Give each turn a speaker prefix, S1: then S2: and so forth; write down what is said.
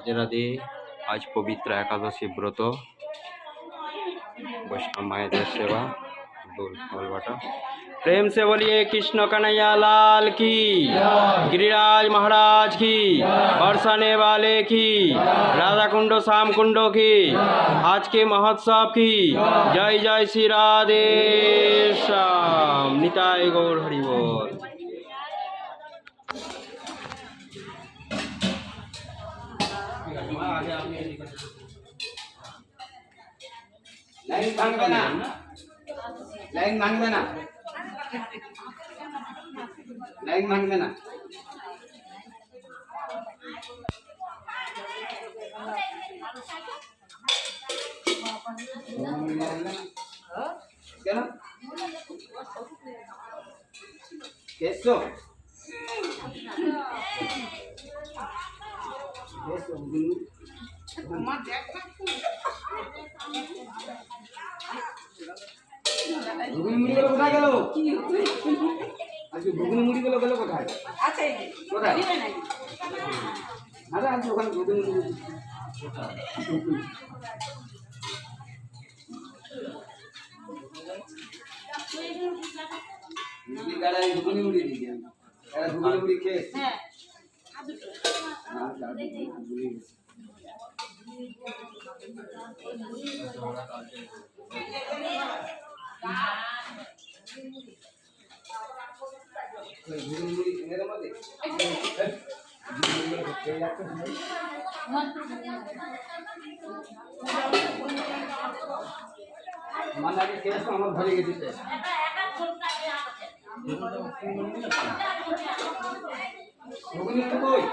S1: राधे राधे। आज पवित्र एकादशी व्रत वैष्णव मायेर सेवा बोलबाटा। प्रेम से बोलिए कृष्ण कन्हैया लाल की, गिरिराज महाराज की, बरसाने वाले की, राधा कुंडो श्याम कुंडो की, आज के महोत्सव की जय जय श्री राधे श्याम। निताय गौर हरि बोल।
S2: लाइन भांग देना, लाइन भांग देना, लाइन भांग देना। क्या ना? कैसो? कैसो? मत देखना। ঘুগনি মুড়িগুলো কোথায় গেল? আজকে ঘুগনি মুড়িগুলো গেল কোথায়? আছে কোথায়? আরে আজকে ওখানে ঘুগনি মুড়ি মুড়ি গাড়া ঘুগনি মুড়ি দিয়ে এরা ঘুগনি মুড়ি খেয়ে হ্যাঁ মানাকে কেস আমার ধরে গেছে ঘুগনি তো কই